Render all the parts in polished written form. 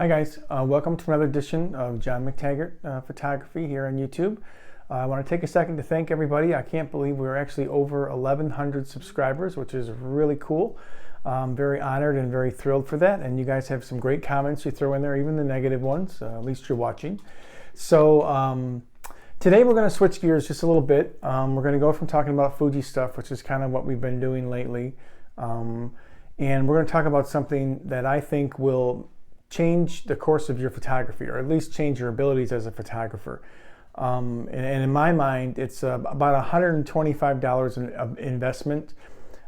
Hi guys, welcome to another edition of John McTaggart Photography here on YouTube. I want to take a second to thank everybody. I can't believe we're actually over 1,100 subscribers, which is really cool. I'm very honored and very thrilled for that, and you guys have some great comments you throw in there, even the negative ones. At least you're watching. So today we're going to switch gears just a little bit. We're going to go from talking about Fuji stuff, which is kind of what we've been doing lately, and we're going to talk about something that I think will change the course of your photography, or at least change your abilities as a photographer. And in my mind, it's about $125 of investment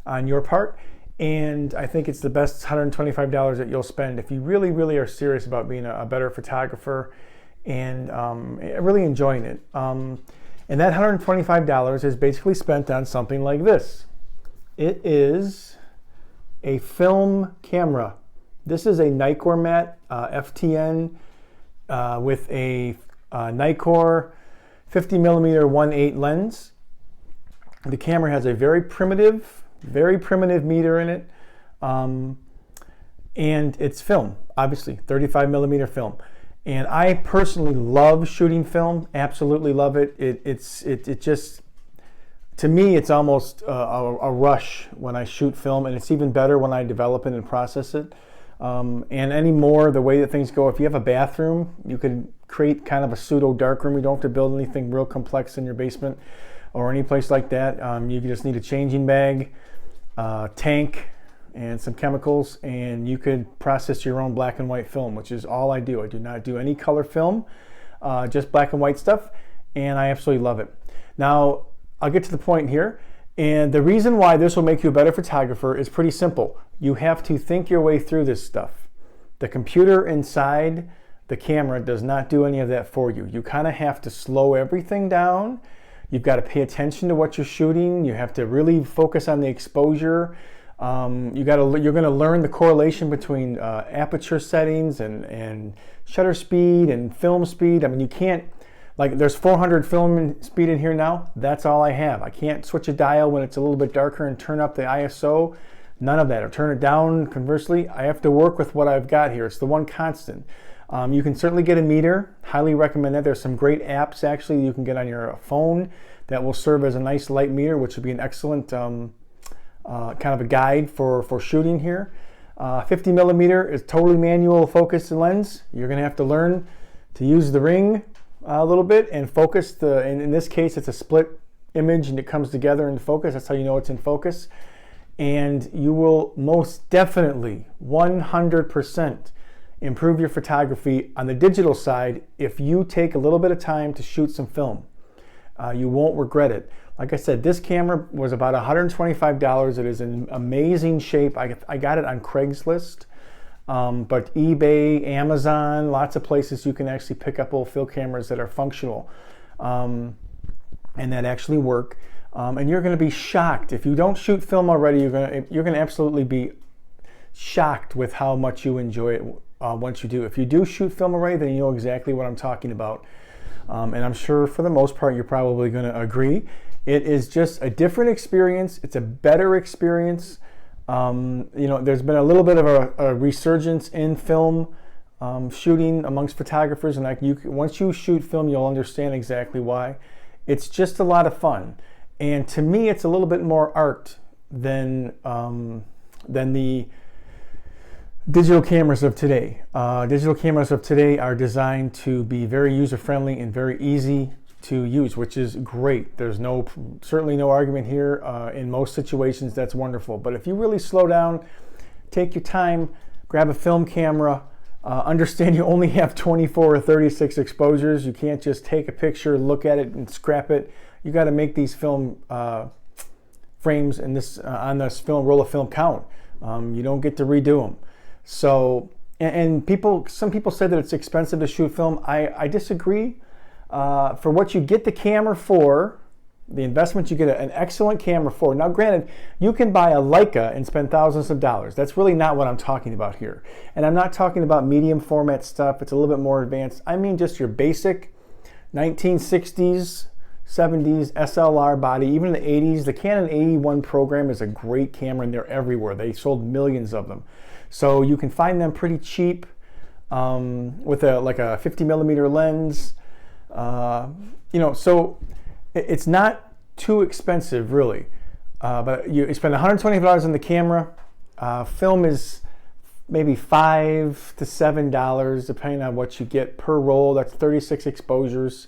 on your part, and I think it's the best $125 that you'll spend if you really, really are serious about being a better photographer and really enjoying it. And that $125 is basically spent on something like this. It is a film camera. This is a Nikkor Mat FTN with a Nikkor 50mm 1.8 lens. The camera has a very primitive meter in it, and it's film, obviously 35mm film. And I personally love shooting film, absolutely love it. It just, to me, it's almost a rush when I shoot film, and it's even better when I develop it and process it. And anymore, the way that things go, if you have a bathroom, you can create kind of a pseudo dark room. You don't have to build anything real complex in your basement or any place like that. You just need a changing bag, tank, and some chemicals, and you could process your own black and white film, which is all I do. I do not do any color film, just black and white stuff, and I absolutely love it. Now, I'll get to the point here. And the reason why this will make you a better photographer is pretty simple. You have to think your way through this stuff. The computer inside the camera does not do any of that for you. You kind of have to slow everything down. You've got to pay attention to what you're shooting. You have to really focus on the exposure. You're going to learn the correlation between aperture settings and shutter speed and film speed. I mean, you can't, like, there's 400 film speed in here now. That's all I have. I can't switch a dial when it's a little bit darker and turn up the ISO. None of that. Or turn it down, conversely. I have to work with what I've got here. It's the one constant. You can certainly get a meter. Highly recommend that. There's some great apps, actually, you can get on your phone that will serve as a nice light meter, which would be an excellent kind of a guide for shooting here. 50mm is totally manual focus and lens. You're going to have to learn to use the ring a little bit and focus and in this case it's a split image and it comes together in focus. That's how you know it's in focus. And you will most definitely 100% improve your photography on the digital side if you take a little bit of time to shoot some film. You won't regret it. Like I said, this camera was about $125. It is in amazing shape. I got it on Craigslist. But eBay, Amazon, lots of places you can actually pick up old film cameras that are functional and that actually work. And you're going to be shocked if you don't shoot film already. You're going to absolutely be shocked with how much you enjoy it once you do. If you do shoot film already, then you know exactly what I'm talking about. And I'm sure for the most part you're probably going to agree. It is just a different experience. It's a better experience. You know, there's been a little bit of a resurgence in film shooting amongst photographers, and once you shoot film, you'll understand exactly why. It's just a lot of fun, and to me, it's a little bit more art than the digital cameras of today. Digital cameras of today are designed to be very user-friendly and very easy to use, which is great. There's certainly no argument here. In most situations, that's wonderful. But if you really slow down, take your time, grab a film camera, understand you only have 24 or 36 exposures. You can't just take a picture, look at it, and scrap it. You got to make these film frames and on this roll of film count. You don't get to redo them. So, and some people say that it's expensive to shoot film. I disagree. For what you get the camera for, the investment you get an excellent camera for. Now granted, you can buy a Leica and spend thousands of dollars. That's really not what I'm talking about here. And I'm not talking about medium format stuff. It's a little bit more advanced. I mean just your basic 1960s, 70s SLR body, even in the 80s. The Canon 81 program is a great camera and they're everywhere. They sold millions of them. So you can find them pretty cheap. with like a 50 millimeter lens. So it's not too expensive really, but you spend $120 on the camera. Film is maybe $5 to $7 depending on what you get per roll. That's 36 exposures.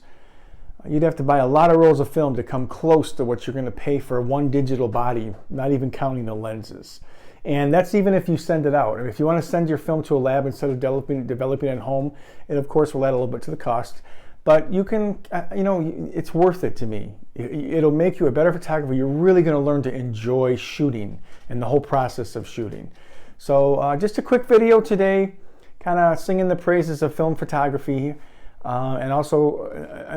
You'd have to buy a lot of rolls of film to come close to what you're going to pay for one digital body, not even counting the lenses. And that's even if you send it out. And if you want to send your film to a lab instead of developing it at home, it of course will add a little bit to the cost. But you can, it's worth it to me. It'll make you a better photographer. You're really going to learn to enjoy shooting and the whole process of shooting. So just a quick video today, kind of singing the praises of film photography. And also,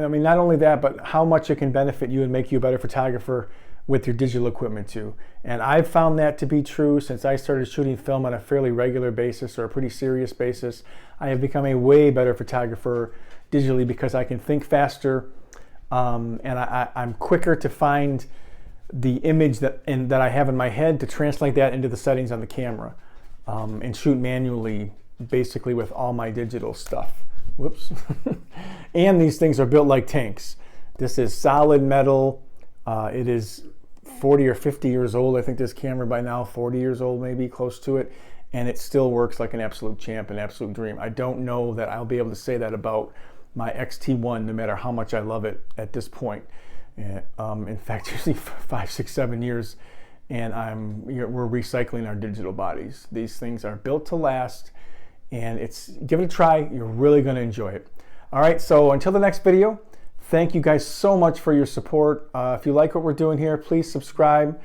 not only that, but how much it can benefit you and make you a better photographer with your digital equipment too. And I've found that to be true since I started shooting film on a fairly regular basis or a pretty serious basis. I have become a way better photographer digitally because I can think faster, and I'm quicker to find the image that I have in my head to translate that into the settings on the camera, and shoot manually basically with all my digital stuff. Whoops. And these things are built like tanks. This is solid metal. It is 40 or 50 years old. I think this camera by now 40 years old, maybe close to it, and it still works like an absolute champ, an absolute dream. I don't know that I'll be able to say that about my X-T1, no matter how much I love it at this point. In fact, usually 5, 6, 7 years, and we're recycling our digital bodies. These things are built to last, and give it a try. You're really going to enjoy it. All right, so until the next video, thank you guys so much for your support. If you like what we're doing here, please subscribe.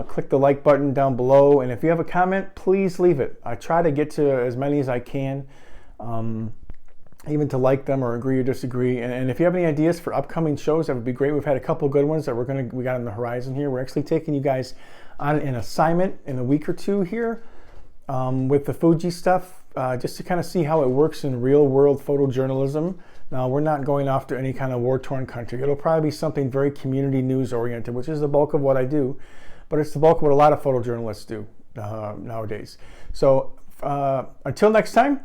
Click the like button down below, and if you have a comment, please leave it. I try to get to as many as I can, even to like them or agree or disagree. And if you have any ideas for upcoming shows, that would be great. We've had a couple good ones that we got on the horizon here. We're actually taking you guys on an assignment in a week or two here with the Fuji stuff, just to kind of see how it works in real world photojournalism. Now, we're not going after any kind of war-torn country. It'll probably be something very community news oriented, which is the bulk of what I do, but it's the bulk of what a lot of photojournalists do nowadays. So until next time,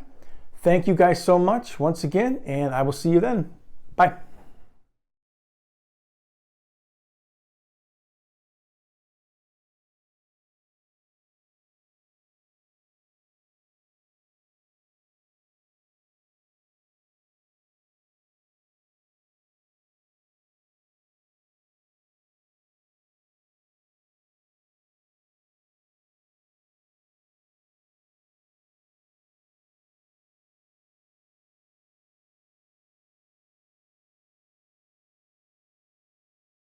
thank you guys so much once again, and I will see you then. Bye.